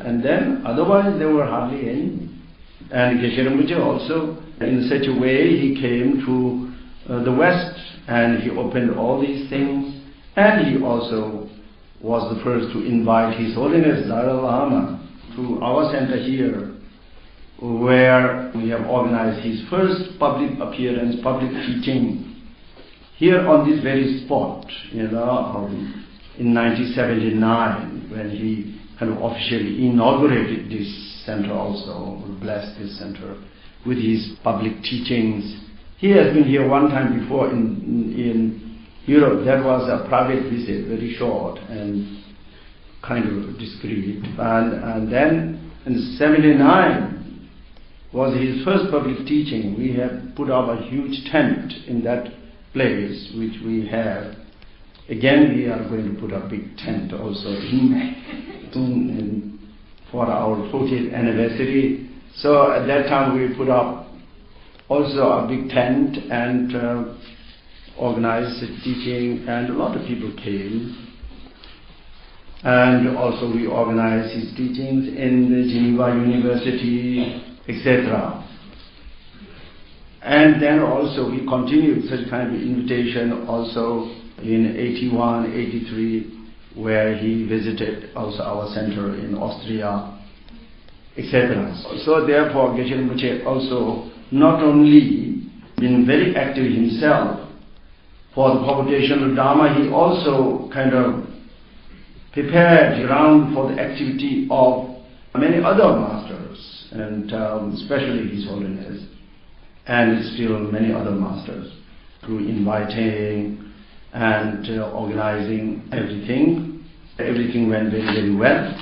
And then otherwise there were hardly any. And Geshe Rinpoche also, in such a way, he came to the West and he opened all these things. And he also was the first to invite His Holiness Dalai Lama to our center here, where we have organized his first public appearance, public teaching, here on this very spot, in 1979, when he kind of officially inaugurated this center also, blessed this center with his public teachings. He has been here one time before in Europe. That was a private visit, very short and kind of discreet. And then in 79 was his first public teaching. We have put up a huge tent in that place, which we have. Again, we are going to put a big tent also for our 40th anniversary. So at that time we put up also a big tent and organized the teaching, and a lot of people came. And also we organized his teachings in the Geneva University, etc. And then also we continued such kind of invitation also in 81, 83, where he visited also our center in Austria, etc. So therefore Geshe Rinpoche also not only been very active himself for the propagation of Dharma, he also kind of prepared ground for the activity of many other masters, and especially His Holiness, and still many other masters, through inviting and organizing everything. Everything went very, very well.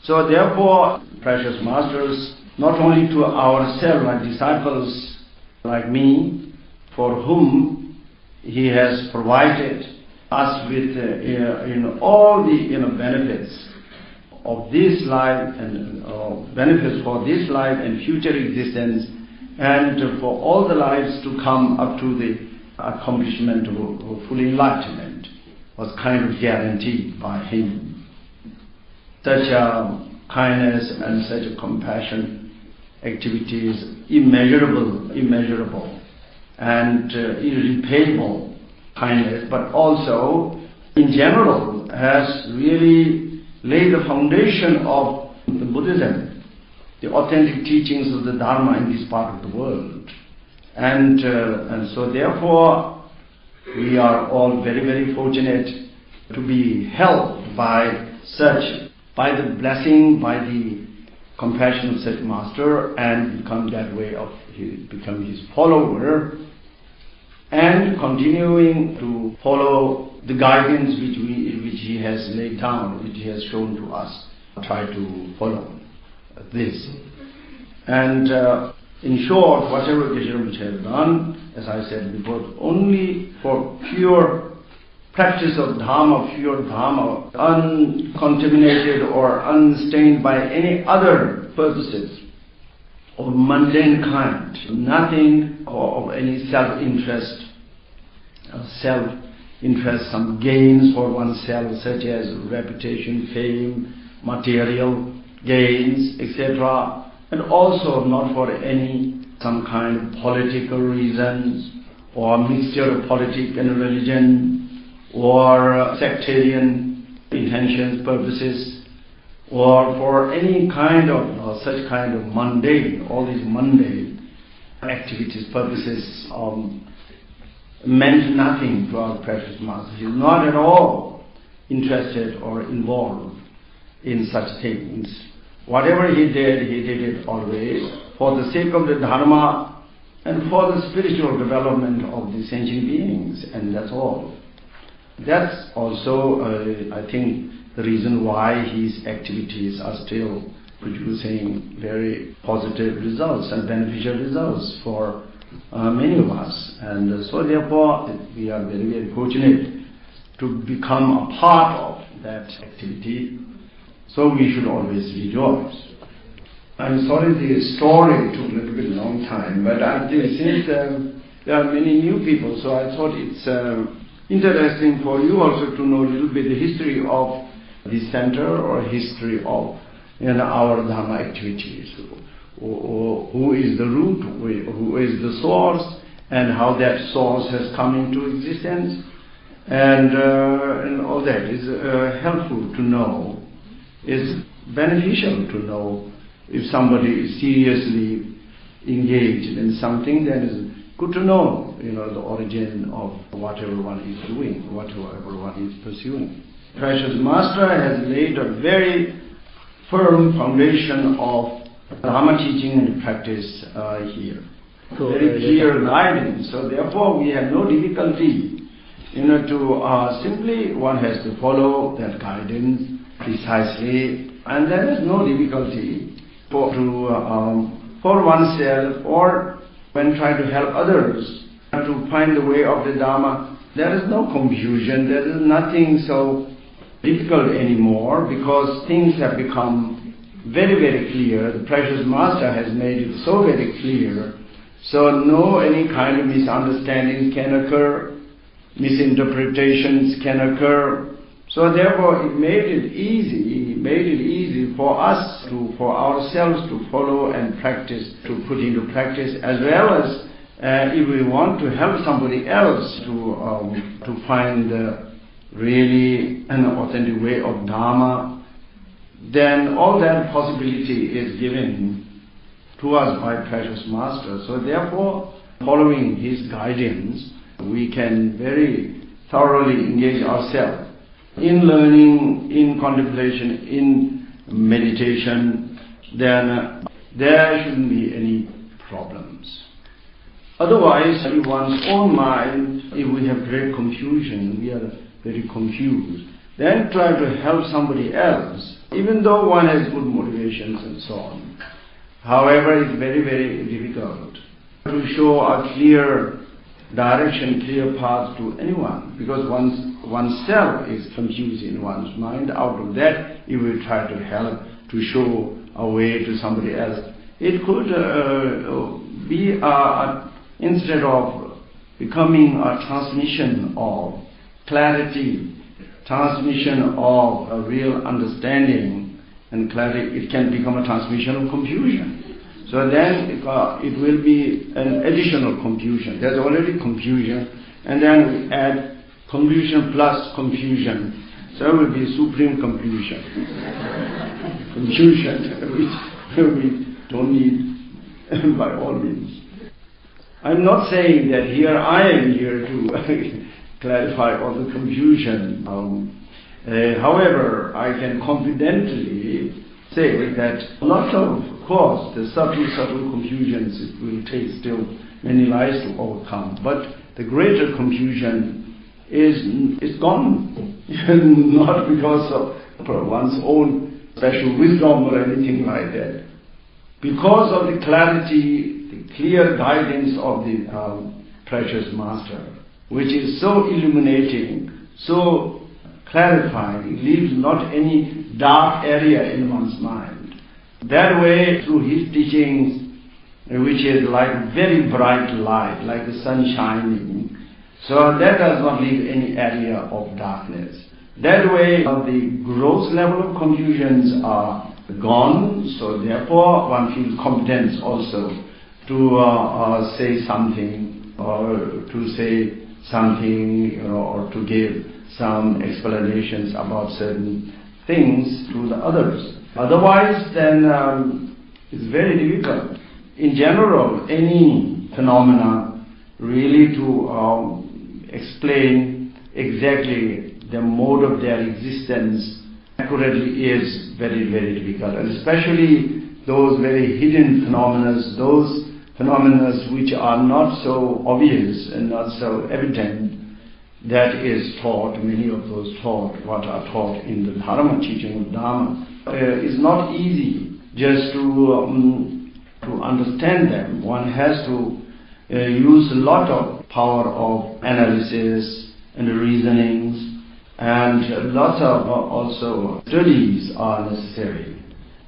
So therefore, precious masters, not only to ourselves, like disciples like me, for whom he has provided us with all the benefits of this life and benefits for this life and future existence, and for all the lives to come up to the accomplishment of full enlightenment, was kind of guaranteed by him. Such a kindness and such a compassion activities, immeasurable, and irrepayable kindness, but also in general has really laid the foundation of the Buddhism, the authentic teachings of the Dharma in this part of the world. And so therefore we are all very, very fortunate to be helped by the blessing, by the compassion of such master, and become that way of become his follower, and continuing to follow the guidance which he has laid down, which he has shown to us. Try to follow this. And in short, whatever Geshe Rinpoche has done, as I said before, only for pure practice of Dharma, pure Dharma, uncontaminated or unstained by any other purposes of mundane kind, nothing of any self-interest, some gains for oneself, such as reputation, fame, material gains, etc., and also not for some kind of political reasons, or mixture of politics and religion, or sectarian intentions, purposes, or for any kind of such kind of mundane, all these mundane activities, purposes meant nothing to our precious master. He is not at all interested or involved in such things. Whatever he did it always for the sake of the Dharma and for the spiritual development of the sentient beings, and that's all. That's also, I think, the reason why his activities are still producing very positive results and beneficial results for many of us. And so therefore, we are very, very fortunate to become a part of that activity. So we should always rejoice. I'm sorry the story took a little bit long time, but since there are many new people, so I thought it's interesting for you also to know a little bit the history of the center, or history of in our Dharma activities. Who is the root, who is the source, and how that source has come into existence, and all that is helpful to know, is beneficial to know. If somebody is seriously engaged in something, then it's good to know, the origin of whatever one is doing, whatever one is pursuing. Precious Master has laid a very firm foundation of Dharma teaching and practice here. Very clear guidance. So therefore we have no difficulty, to simply one has to follow that guidance precisely, and there is no difficulty for oneself or when trying to help others to find the way of the Dharma. There is no confusion. There is nothing so difficult anymore, because things have become very, very clear. The Precious Master has made it so very clear, so no any kind of misunderstanding can occur, misinterpretations can occur. So therefore it made it easy for us for ourselves to follow and practice, to put into practice, as well as if we want to help somebody else to find really an authentic way of Dharma, then all that possibility is given to us by Precious Master. So therefore, following his guidance, we can very thoroughly engage ourselves in learning, in contemplation, in meditation. Then there shouldn't be any problems. Otherwise, in one's own mind, if we have great confusion, we are very confused, then try to help somebody else, even though one has good motivations and so on. However, it's very, very difficult to show a clear direction, clear path to anyone, because oneself is confused in one's mind. Out of that, if we try to help, to show a way to somebody else, it could be instead of becoming a transmission of clarity, transmission of a real understanding and clarity, it can become a transmission of confusion. So then it will be an additional confusion. There's already confusion, and then we add confusion plus confusion. So it will be supreme confusion. Confusion which we don't need by all means. I'm not saying that here I am here to clarify all the confusion. However, I can confidently say that lots of course, the subtle confusions, it will take still many lives to overcome. But the greater confusion is gone, not because of one's own special wisdom or anything like that. Because of the clarity, the clear guidance of the Precious Master, which is so illuminating, so clarifying, it leaves not any dark area in one's mind. That way, through his teachings, which is like very bright light, like the sun shining, so that does not leave any area of darkness. That way, the gross level of confusions are gone, so therefore one feels confidence also to say something, or to say something, or to give some explanations about certain things to the others. Otherwise, then it's very difficult. In general, any phenomena really to explain exactly the mode of their existence accurately is very, very difficult. And especially those very hidden phenomena, those phenomena which are not so obvious and not so evident, that is taught, many of those taught, what are taught in the Dharma, teaching of Dharma, is not easy just to understand them. One has to use a lot of power of analysis and reasonings, and lots of also studies are necessary.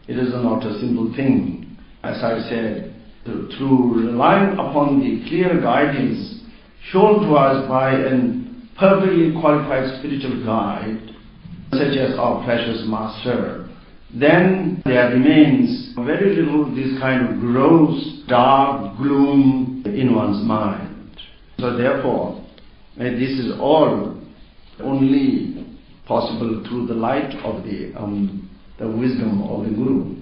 It is not a simple thing. As I said, through relying upon the clear guidance shown to us by an perfectly qualified spiritual guide, such as our Precious Master, then there remains very little this kind of gross, dark gloom in one's mind. So therefore, this is all only possible through the light of the wisdom of the Guru.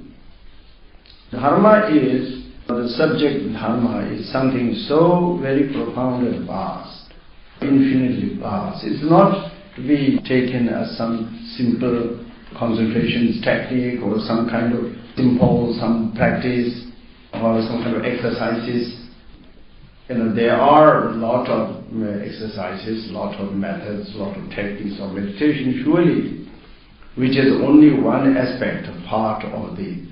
The subject dharma is something so very profound and vast, infinitely vast. It's not to be taken as some simple concentration technique or some kind of some practice or some kind of exercises. There are a lot of exercises, a lot of methods, a lot of techniques of meditation, surely, which is only one aspect, a part of the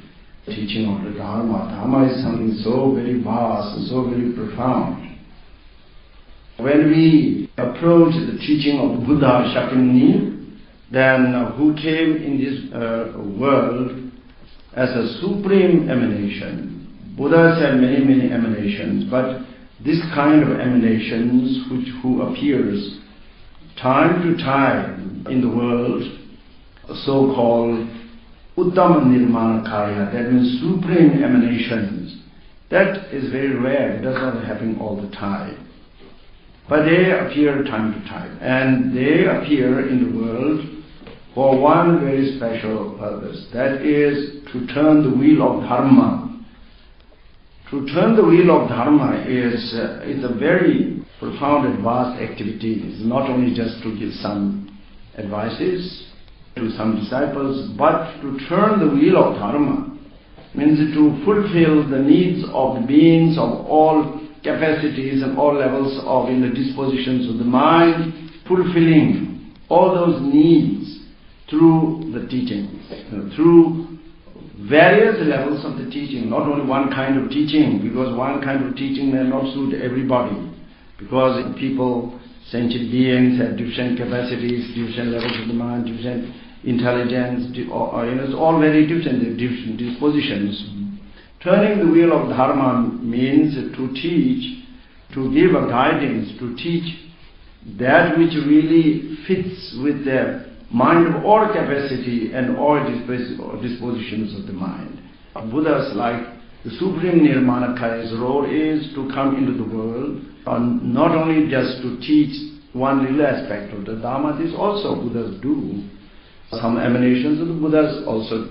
teaching of the Dharma. Dharma is something so very vast and so very profound. When we approach the teaching of Buddha Shakyamuni, then who came in this world as a supreme emanation. Buddhas had many, many emanations, but this kind of emanations who appears time to time in the world, so-called Uttama Nirmanakaya, that means supreme emanations, that is very rare, it does not happen all the time. But they appear time to time, and they appear in the world for one very special purpose, that is to turn the wheel of Dharma. To turn the wheel of Dharma is a very profound and vast activity. It's not only just to give some advices to some disciples, but to turn the wheel of Dharma means to fulfill the needs of the beings of all capacities and all levels of in the dispositions of the mind, fulfilling all those needs through the teaching, through various levels of the teaching, not only one kind of teaching, because one kind of teaching may not suit everybody, because people, sentient beings have different capacities, different levels of the mind, different intelligence, it's all very different dispositions. Turning the wheel of Dharma means to teach, to give a guidance, to teach that which really fits with the mind of all capacity and all dispositions of the mind. Buddhas, like the Supreme Nirmanakaya's role is to come into the world, and not only just to teach one little aspect of the Dharma, this also Buddhas do. Some emanations of the Buddhas also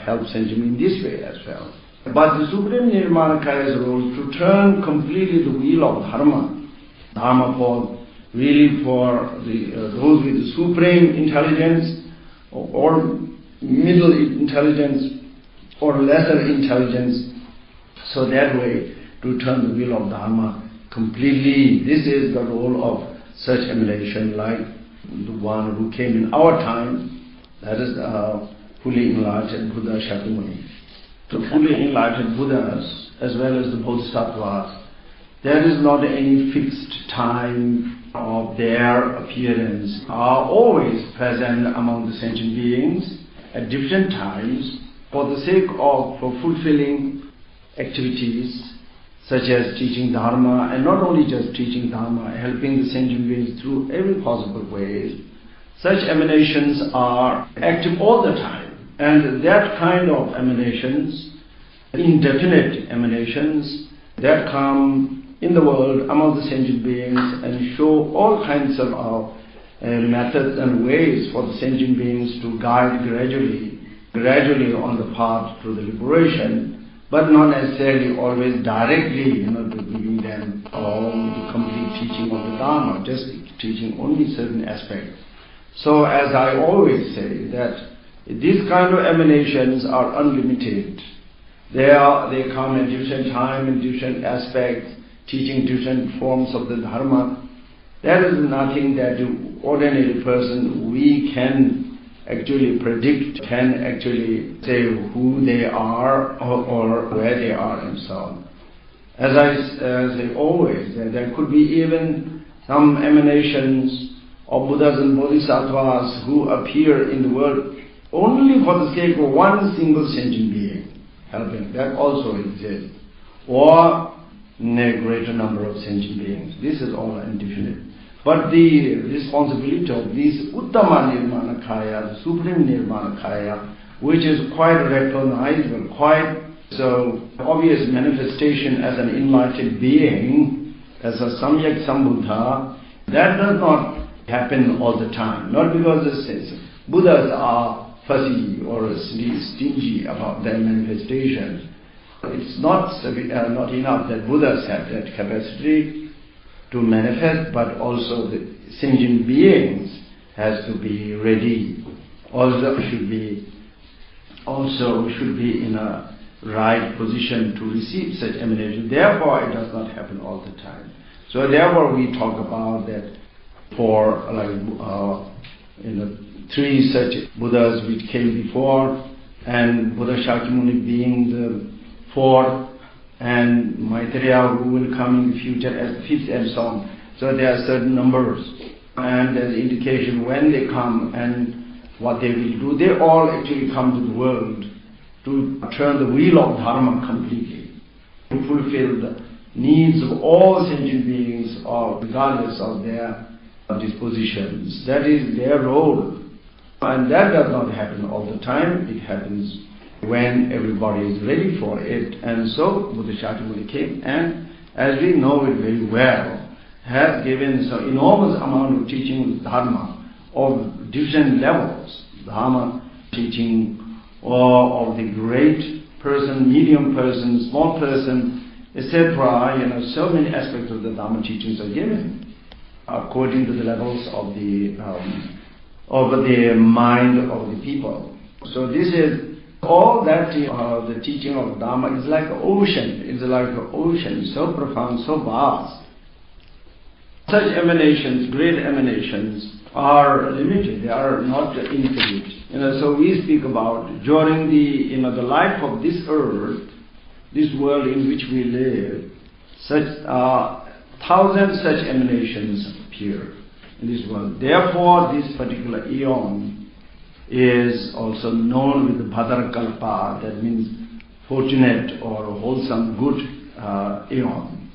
help sentient in this way as well. But the Supreme Nirmanakaya's role to turn completely the wheel of Dharma for really for those with the supreme intelligence or middle intelligence or lesser intelligence, so that way to turn the wheel of Dharma completely. This is the role of such emanation, like the one who came in our time, that is fully enlightened Buddha Shakyamuni. The fully enlightened Buddhas as well as the Bodhisattvas, there is not any fixed time of their appearance, are always present among the sentient beings at different times for the sake of fulfilling activities such as teaching Dharma, and not only just teaching Dharma, helping the sentient beings through every possible way. Such emanations are active all the time, and that kind of emanations, indefinite emanations, that come in the world among the sentient beings and show all kinds of methods and ways for the sentient beings to guide gradually on the path to the liberation, but not necessarily always directly, to giving them all the complete teaching of the Dharma, just teaching only certain aspects. So as I always say, that these kind of emanations are unlimited. They come at different time and different aspects, teaching different forms of the Dharma. There is nothing that the ordinary person, we can actually predict, can actually say who they are or where they are and so on. As I say always, there could be even some emanations of Buddhas and Bodhisattvas who appear in the world only for the sake of one single sentient being, helping. That also exists. Or a greater number of sentient beings. This is all indefinite. But the responsibility of these Uttama Nirmanakaya, the Supreme Nirmanakaya, which is quite recognizable, quite so obvious manifestation as an enlightened being, as a Samyak Sambuddha, that does not happen all the time. Not because the Buddhas are fussy or stingy about their manifestation. It's not enough that Buddhas have that capacity to manifest, but also the sentient beings has to be ready. Also should be in a right position to receive such emanation. Therefore, it does not happen all the time. So therefore, we talk about that for three such Buddhas which came before, and Buddha Shakyamuni being the fourth, and Maitreya who will come in the future as the fifth, and so on. So there are certain numbers, and there's indication when they come and what they will do. They all actually come to the world to turn the wheel of Dharma completely, to fulfill the needs of all sentient beings, regardless of their dispositions. That is their role. And that does not happen all the time. It happens when everybody is ready for it. And so Buddha Shakyamuni came, and as we know it very well, has given so enormous amount of teaching Dharma of different levels. Dharma teaching of the great person, medium person, small person, etc. So many aspects of the Dharma teachings are given according to the levels of the mind of the people. So this is all that the teaching of Dharma is like an ocean. It's like an ocean, so profound, so vast. Such emanations, great emanations, are limited. They are not infinite. So we speak about during the life of this earth, this world in which we live, such thousand such emanations appear in this world. Therefore, this particular eon is also known with the Bhadrakalpa, that means fortunate or wholesome, good eon.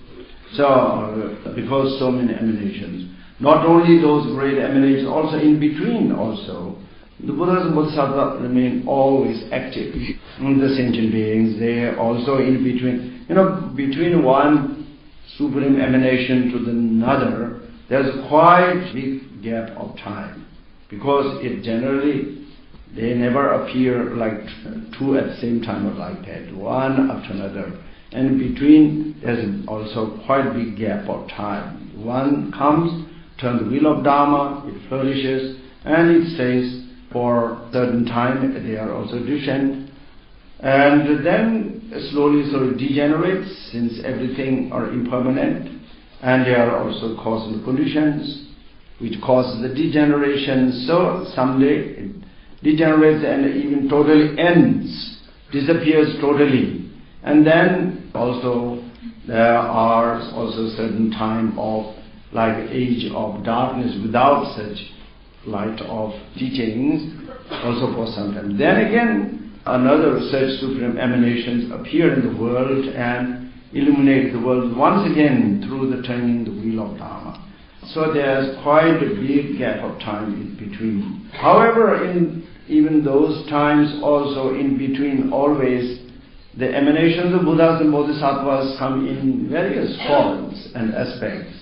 So, because so many emanations. Not only those great emanations, also in between also. The Buddhas and Bodhisattvas remain always active. The sentient beings, they are also in between. Between one supreme emanation to another, there's a quite big gap of time. Because they never appear like two at the same time or like that, one after another. And in between, there's also quite a big gap of time. One comes, turns the wheel of Dharma, it flourishes, and it stays for a certain time. They are also different. And then slowly degenerates, since everything are impermanent, and they are also causing the conditions which causes the degeneration. So someday it degenerates and even totally ends, disappears totally. And then also there are also certain time of like age of darkness without such light of teachings, also for some time. Then again another such supreme emanations appear in the world and illuminate the world once again through the turning the wheel of Dharma. So there's quite a big gap of time in between. However, in even those times also in between, always the emanations of Buddhas and Bodhisattvas come in various forms and aspects.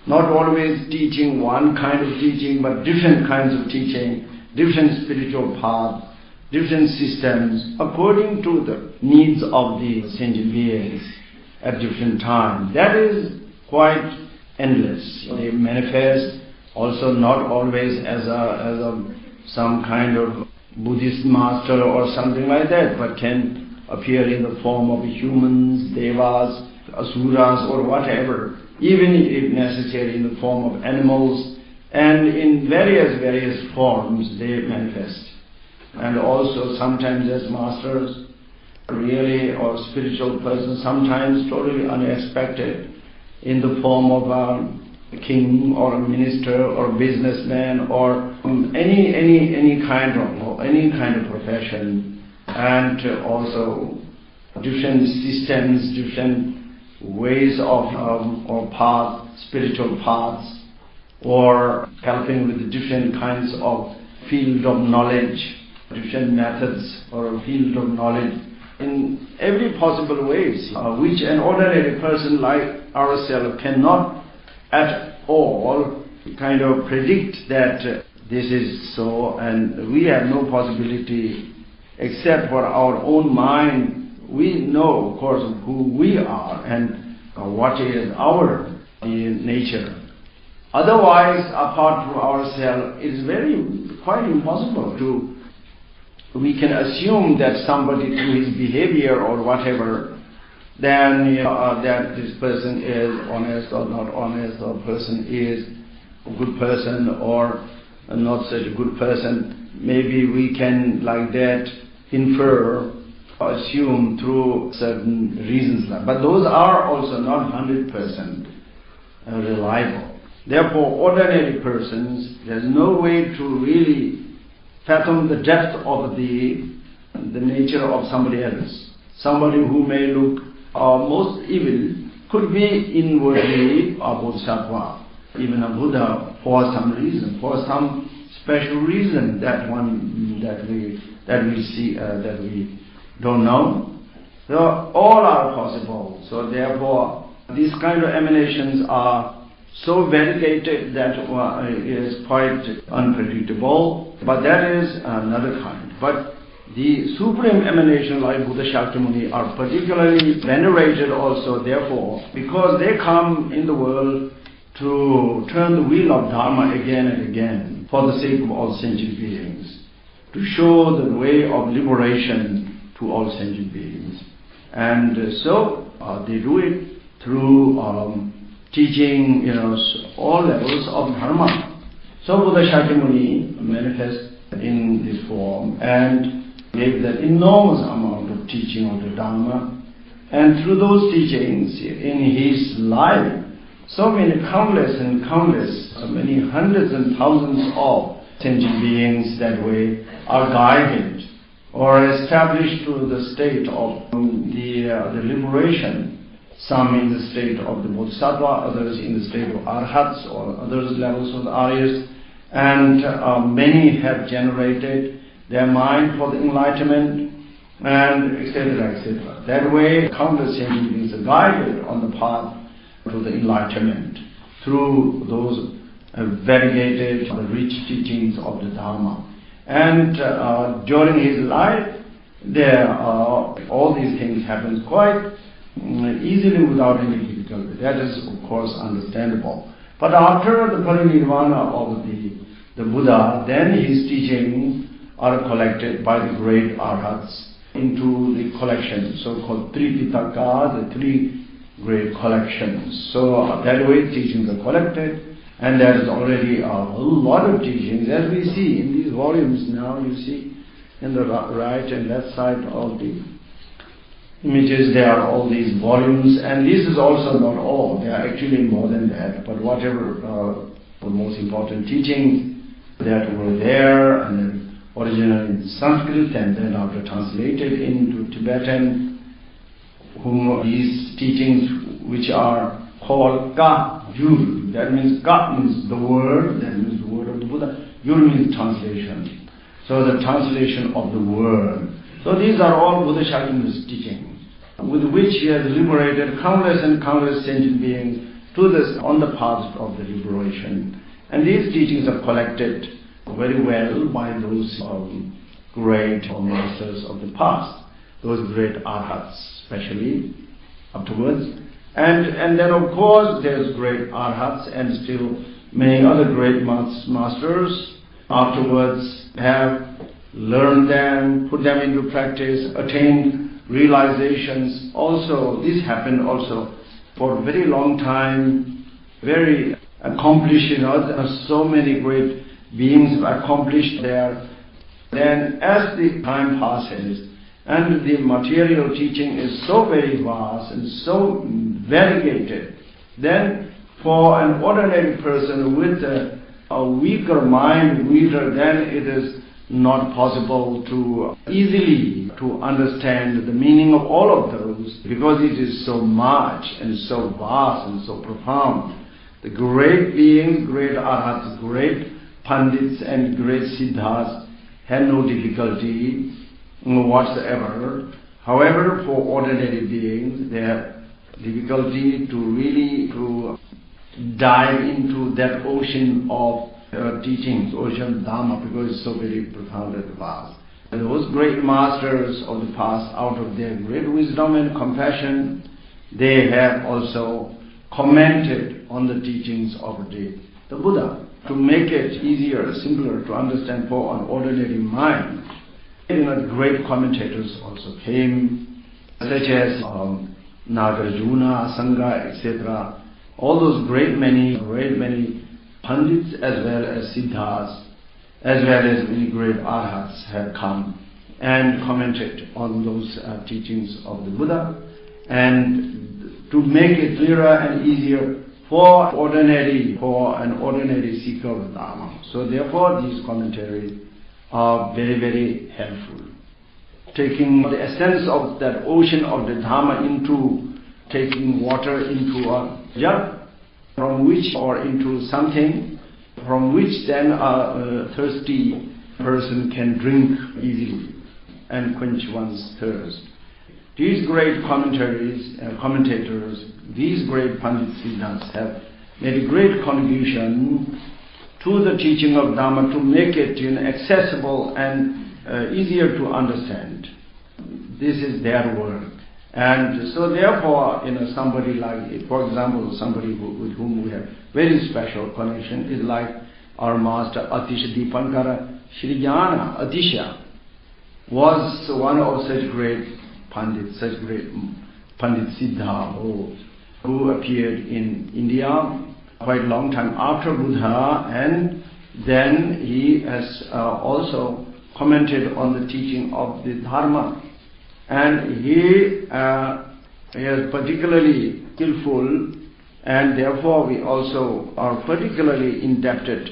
Not always teaching one kind of teaching, but different kinds of teaching, different spiritual paths, different systems, according to the needs of the sentient beings at different times. That is quite endless. They manifest also not always as some kind of Buddhist master or something like that, but can appear in the form of humans, devas, asuras, or whatever, even if necessary in the form of animals, and in various forms they manifest. And also sometimes as masters, really, or spiritual persons, sometimes totally unexpected, in the form of a king or a minister or businessman or any kind of profession. And also different systems, different ways of or paths, spiritual paths, or helping with the different kinds of field of knowledge, different methods or a field of knowledge in every possible ways, which an ordinary person like ourselves cannot at all kind of predict that this is so, and we have no possibility except for our own mind. We know, of course, who we are and what is our nature. Otherwise, apart from ourselves, it is quite impossible to. We can assume that somebody through his behavior or whatever, then that this person is honest or not honest, or person is a good person or not such a good person. Maybe we can like that infer or assume through certain reasons. But those are also not 100% reliable. Therefore, ordinary persons, there's no way to really fathom the depth of the nature of somebody else. Somebody who may look most evil could be inwardly a bodhisattva, even a Buddha, for some reason, for some special reason that we see, that we don't know. So all are possible. So therefore, these kind of emanations are so variegated that it is quite unpredictable. But that is another kind. But the supreme emanation like Buddha Shakyamuni are particularly venerated also, therefore, because they come in the world to turn the wheel of Dharma again and again for the sake of all sentient beings, to show the way of liberation to all sentient beings. And so they do it through teaching, all levels of Dharma. So Buddha Shakyamuni manifests in this form and gave that enormous amount of teaching of the Dharma. And through those teachings in his life, so many countless, so many hundreds and thousands of sentient beings that way are guided or established to the state of the liberation. Some in the state of the Bodhisattva, others in the state of Arhats or other levels of the Aryas, and many have generated their mind for the enlightenment, and etc., etc. That way, countless sentient beings are guided on the path to the enlightenment through those variegated, rich teachings of the Dharma. And during his life, all these things happen quite easily without any difficulty. That is, of course, understandable. But after the parinirvana of the Buddha, then his teachings are collected by the great arhats into the collection, so-called Tripitaka, the three great collections. So that way teachings are collected, and there is already a lot of teachings, as we see in these volumes now. You see in the right and left side of the images, there are all these volumes, and this is also not all. There are actually more than that, but whatever the most important teachings that were there, and then originally in Sanskrit and then after translated into Tibetan, these teachings which are called Ka Yur. That means Ka means the word, that means the word of the Buddha. Yur means translation. So the translation of the word. So these are all Buddha Shakyamuni's teachings, with which he has liberated countless and countless sentient beings on the path of the liberation. And these teachings are collected very well by those great masters of the past, those great arhats, especially afterwards. And then of course there's great arhats and still many other great masters afterwards have learned them, put them into practice, attained realizations. Also, this happened also for a very long time, very accomplished, so many great beings accomplished there. Then as the time passes and the material teaching is so very vast and so variegated, then for an ordinary person with a weaker mind, then it is not possible to easily to understand the meaning of all of those, because it is so much and so vast and so profound. The great beings, great arhats, great pandits and great siddhas had no difficulty whatsoever. However, for ordinary beings, they have difficulty to really dive into that ocean of teachings, ocean of Dharma, because it's so very profound and vast. And those great masters of the past, out of their great wisdom and compassion, they have also commented on the teachings of the Buddha to make it easier, simpler to understand for an ordinary mind. Great commentators also came, such as Nagarjuna, Sangha, etc. All those great many Pandits as well as Siddhas, as well as many great Arhats have come and commented on those teachings of the Buddha, and to make it clearer and easier for an ordinary seeker of Dharma. So therefore these commentaries are very, very helpful. Taking the essence of that ocean of the Dharma into taking water into a jug, from which, or into something from which then a thirsty person can drink easily and quench one's thirst. These great commentators, these great Pandit Siddhas have made a great contribution to the teaching of Dharma to make it accessible and easier to understand. This is their work. And so therefore, somebody like, for example, somebody with whom we have very special connection is like our master Atisha Dipankara Shriyana. Atisha was one of such great Pandits, such great Pandit Siddha who appeared in India quite a long time after Buddha, and then he has also commented on the teaching of the Dharma. And he is particularly skillful, and therefore we also are particularly indebted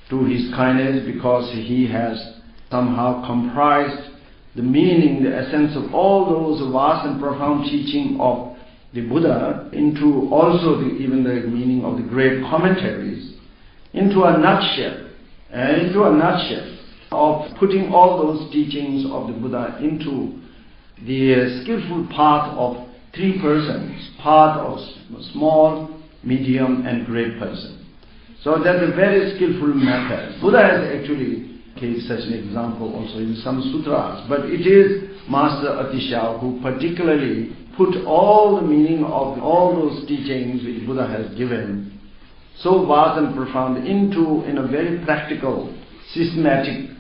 to his kindness, because he has somehow comprised the meaning, the essence of all those vast and profound teaching of the Buddha into also even the meaning of the great commentaries into a nutshell, of putting all those teachings of the Buddha into the skillful path of three persons, path of small, medium and great person. So that's a very skillful method. Buddha has actually gave such an example also in some sutras, but it is Master Atisha who particularly put all the meaning of all those teachings which Buddha has given, so vast and profound, in a very practical, systematic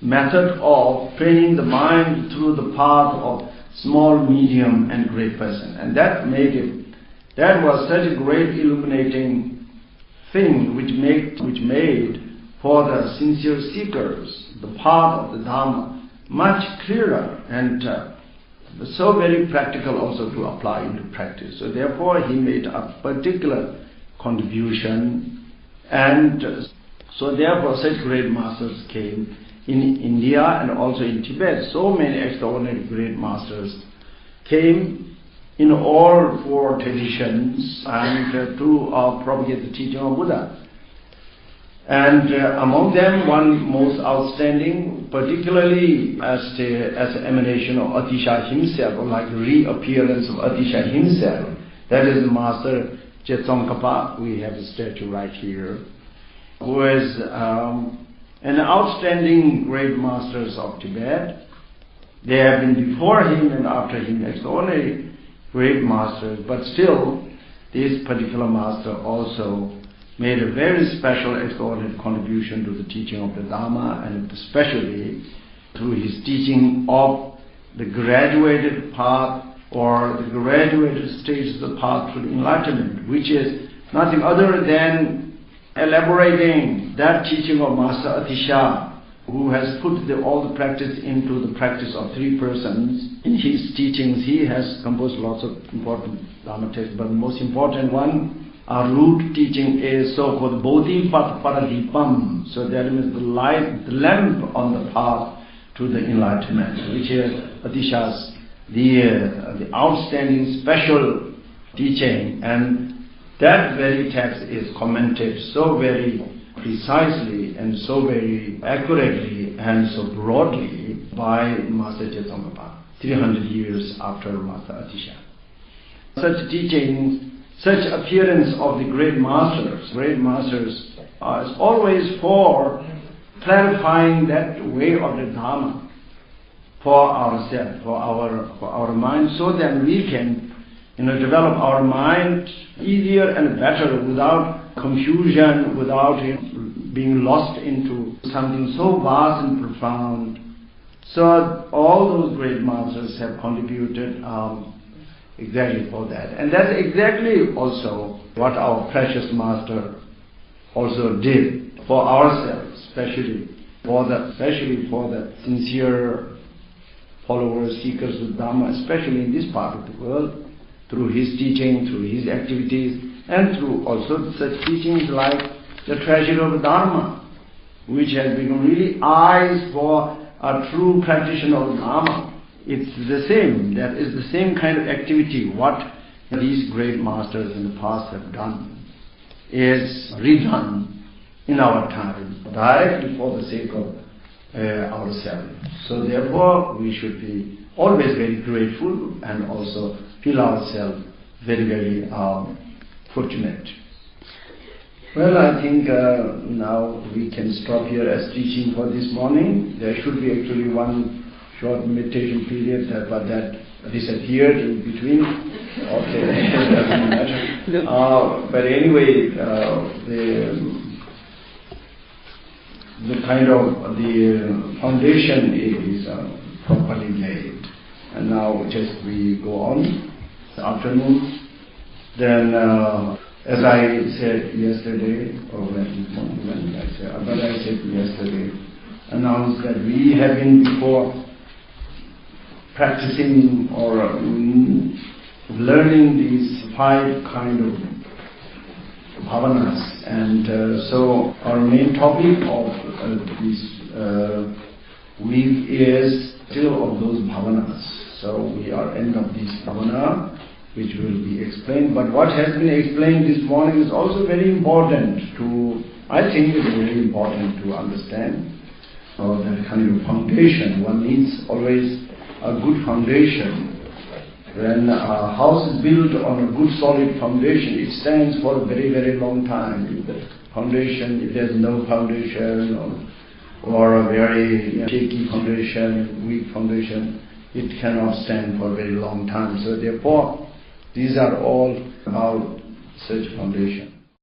method of training the mind through the path of small, medium and great person. And that was such a great illuminating thing which made for the sincere seekers the path of the Dharma much clearer and so very practical also to apply into practice. So therefore he made a particular contribution, and so therefore such great masters came in India and also in Tibet. So many extraordinary great masters came in all four traditions and to propagate the teaching of Buddha. And among them, one most outstanding, particularly as an emanation of Atisha himself, or like reappearance of Atisha himself, that is the Master Tsongkhapa. We have a statue right here, who is an outstanding great masters of Tibet. There have been before him and after him extraordinary great masters, but still this particular master also made a very special, extraordinary contribution to the teaching of the Dharma, and especially through his teaching of the graduated path or the graduated stages of the path to enlightenment, which is nothing other than elaborating that teaching of Master Atisha, who has put all the practice into the practice of three persons. In his teachings, he has composed lots of important Dharma texts, but the most important one, our root teaching, is so-called Bodhipat Paradipam. So that means the light, the lamp on the path to the enlightenment, which is Atisha's the outstanding special teaching, and that very text is commented so very precisely and so very accurately and so broadly by Master Tsongkhapa, 300 years after Master Atisha. Such teachings, such appearance of the great masters is always for clarifying that way of the Dharma for ourselves, for our mind, so that we can develop our mind easier and better without confusion, without being lost into something so vast and profound. So all those great masters have contributed exactly for that. And that's exactly also what our precious master also did for ourselves, especially for the sincere followers, seekers of Dharma, especially in this part of the world, through his teaching, through his activities, and through also such teachings like the treasure of Dharma, which has become really eyes for a true practitioner of Dharma. It's the same, that is the same kind of activity. What these great masters in the past have done is redone in our time, directly for the sake of ourselves. So therefore we should be always very grateful and also feel ourselves very, very fortunate. Well, I think now we can stop here as teaching for this morning. There should be actually one short meditation period, but that disappeared in between. Okay, doesn't matter. But anyway, the kind of the foundation is properly laid. And now just we go on this afternoon. Then as I said yesterday, announced that we have been before practicing or learning these 5 kind of bhavanas, and so our main topic of this week is still of those bhavanas. So we are end of this bhavana, which will be explained. But what has been explained this morning is also very important to, I think it's very important to understand. That kind of foundation. One needs always a good foundation. When a house is built on a good solid foundation, it stands for a very, very long time. If there's no foundation or a very shaky foundation, weak foundation, it cannot stand for a very long time. So therefore, these are all about such foundation.